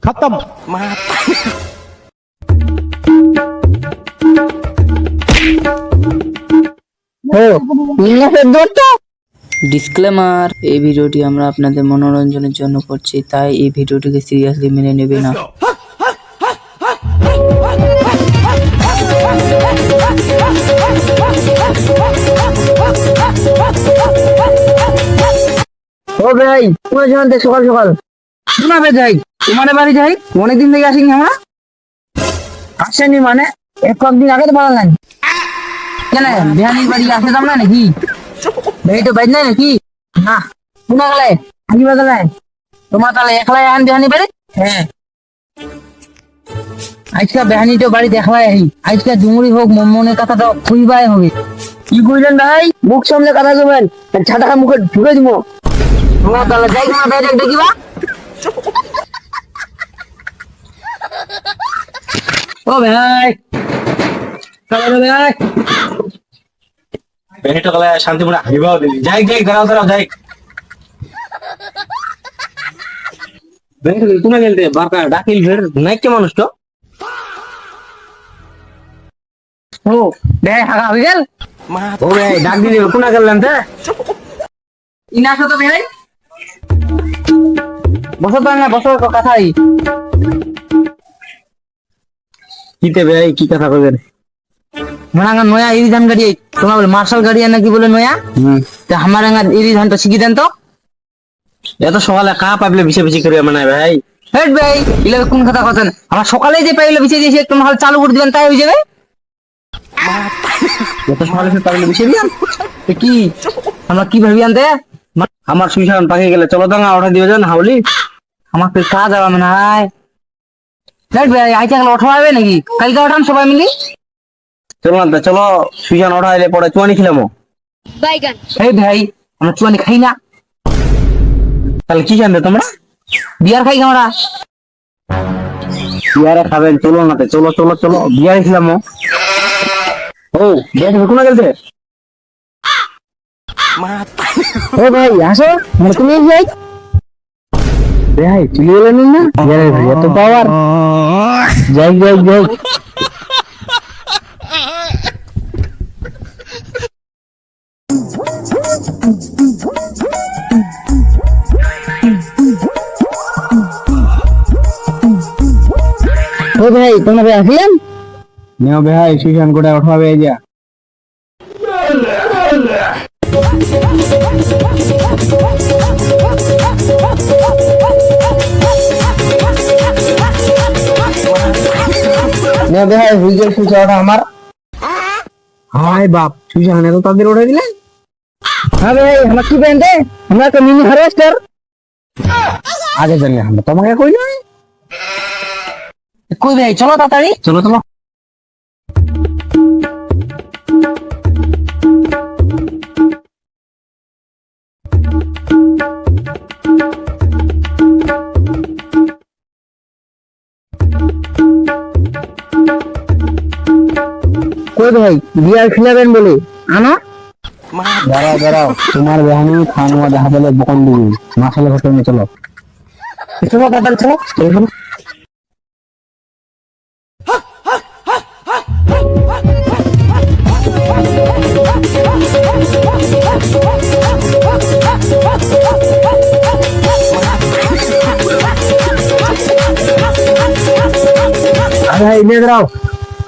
खत्म। ডিসক্লেমার, এই ভিডিওটি আমরা আপনাদের মনোরঞ্জনের জন্য করছি, তাই এই ভিডিওটিকে সিরিয়াসলি মেনে নেবে না। ও ভাই, তুমি জানতে সকাল সকাল শোনাবে যাই তোমাদের বাড়ি যাই, অনেকদিন থেকে আসিনি আমরা। আসেনি মানে একদিন আগে তো বলা নাই কেন? বিহানির বাড়ি আসতাম না নাকি? ভাই তো বাইর নাই নাকি? না শোনা গেলে আগে বাজালে তোমার তাহলে একলাই আন বিহানি বাড়ি। হ্যাঁ, আজকে বেহানি তো বাড়ি দেখলাই আহি, আজকে ডুমুরি হোক মনের কথা তো খুঁজবাই হবে। কি কইলেন ভাই? মুখ সামনে কথা কবেন, ছাটাকা মুখে ঢুকে দিব। তোমার তাহলে যাই তোমার ভাই দেখিবা। ও ভাই চলো ভাই, বেহেটো গলা শান্তি মনে হারিবাও দিলি। যাই যাই দাঁড়াও দাঁড়াও যাই। বেহেটো কোনা গেলতে বারকা ডাকিল ফের নাইকে মানুষ তো। ও ভাই হাগা হয়ে গেল। ও ভাই ডাক দিলি কোনা গেলেন তে? ইনা তো ভাই বসো তো না, বসো কথাই কিতে ভাই কি কথা কইবেন? মনাঙ্গা নয়া ইরি ধান গাড়ি তোমার বলে মার্শাল গাড়ি নাকি বলে নয়া। তো আমার ইরি ধানটা শিখি দেন তো। এত সকালে কা পাবলে বিছে বিছে করে মানে ভাই। হেড ভাই ইলা কোন কথা কথা আমরা সকালে যে পাইলে বিছে দিয়েছি একটু হাল চালু করে দিবেন তাই হয়ে যাবে। এত সকালে সে পাবলে বিছে দিয়ান তো কি আমরা কি ভাবি আনতে? আমার সুইসান পাকে গেলে চলো দাঙ্গা অর্ডার দিবে যান হাউলি। আমাকে কাজ হবে না হয়। হেড ভাই আইতে গেলে ওঠা হবে নাকি? কালকে ওঠান সবাই মিলি। চলো না চলো সুইসান অর্ডার আইলে পরে চুয়ানি খিলামো। হেড ভাই আমরা চুয়ানি খাই না, তাহলে কি জানবে তোমরা? বিয়ার খাই আমরা। বিয়ারে খাবেন চলো না চলো চলো চলো বিয়ারে খিলামো। ও বেশ কোনা গেলতে? ও ভাই আসো মানে তুমি যাই ভাই চলে গেলেন না? বিয়ারে ভাই এত পাওয়ার। যাই যাই যাই। ও ভাই তোমরা ভাই আসলেন? নেও ভাই সুইসান কোটা উঠাবে এই যা। না ভাই হুইজেল সুইচাটা আমার। হাই বাপ সুইসান এত তাদের উঠে দিলেন? হ্যাঁ ভাই আমরা কি বেঁধে আমরা তো মিনি হারভেস্টার। আগে জানি আমরা তোমাকে কই না। কই ভাই চলো তাড়াতাড়ি। চলো চলো। কই ভাই বিয়ার খিলাবেন বলে আনা। দাঁড়াও দাঁড়াও তোমার বেহানি খানুয়া দেখা পেলে বকন দিবি। মাসালে ঘটে নিয়ে চলো। চলো তাড়াতাড়ি চলো। চলো। আরে ভাই এনে দাঁড়াও।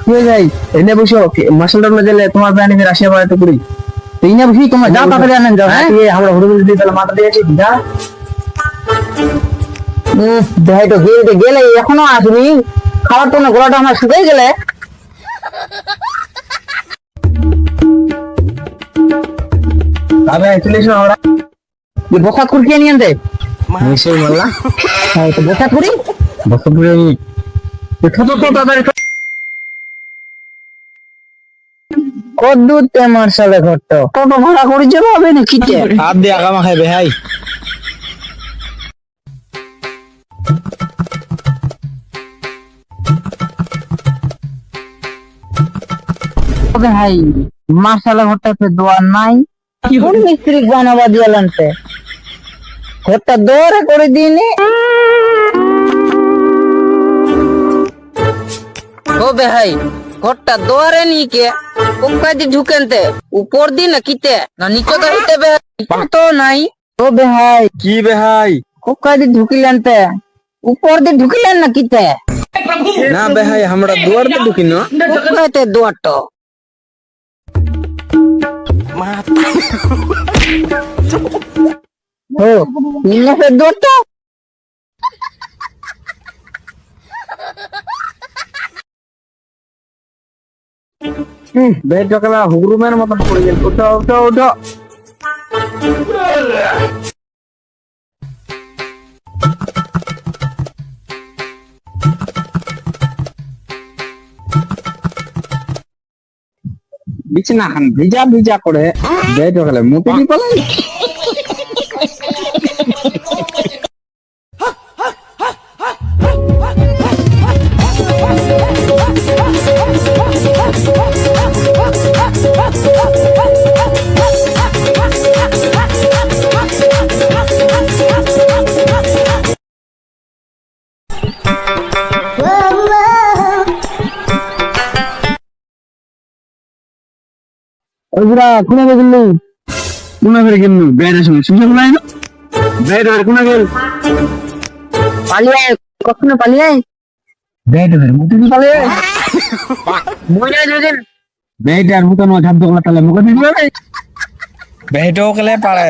কি ভাই এনে বসো মাসালটা না গেলে তোমার বেহানি ফের আসিয়া পড়ে তো করি। এই না বুঝি তোমরা যাও তাড়াতাড়ি আনেন যাও। হ্যাঁ আমরা হুড়ুল দিয়ে তাহলে মাথা দিয়েছি যা। ভাই তো গেলে গেলে এখনো আসবি, খাবার তো না গলাটা আমার শুকিয়ে গেলে। তবে চলে এসো আমরা। বসাত করে কে নিয়ে আনতে? নিশ্চয়ই বললা। হ্যাঁ তো বসাত করি বসপুরে ছোট তো তাড়াতাড়ি কদ্দুর তে মার্শালে ঘট্ট টোটো ভাড়া করে যাবো হবে না কিতে? হাত দিয়ে আগা মাখাই ভাই। তবে ভাই মার্শালে ঘরটাতে দোয়ার নাই, কোন মিস্ত্রি বানাবা দিয়ে লানতে ঘরটা দৌড়ে করে দিইনি। ও বেহাই ঘরটা দোয়ারে নি কে কোকাই দি ঢুকেনতে উপর দি না কিতে না নিচে তো হইতে বেহাই তো নাই ও বেহাই কি বেহাই? কোকাই দি ঢুকিলেনতে উপর দি ঢুকিলেন না কিতে না বেহাই আমরা দুয়ার তো ঢুকি না। কোকাইতে দুয়ারটো ও নিলে দুয়ারটো বেড ঢোকালা হুরুমের মতন পড়ে গেল। উঠো উঠো উঠো। বিছনা খান ভিজা ভিজা করে বেড ঢোকালে মুতে কি পালাই। ওইরা কোনা গেল? কোনা ফিরে গেল? বেড আসলে সুযোগ নাই না। বেড আর কোনা গেল? পালিয়ে কখনো পালিয়ে বেড আর মুতে কি পালে? মরে যাবেন বেড আর মুতে নো ঝাপ দোলা তালে মুকে দিবে। বেহিটো কেলে পাৰে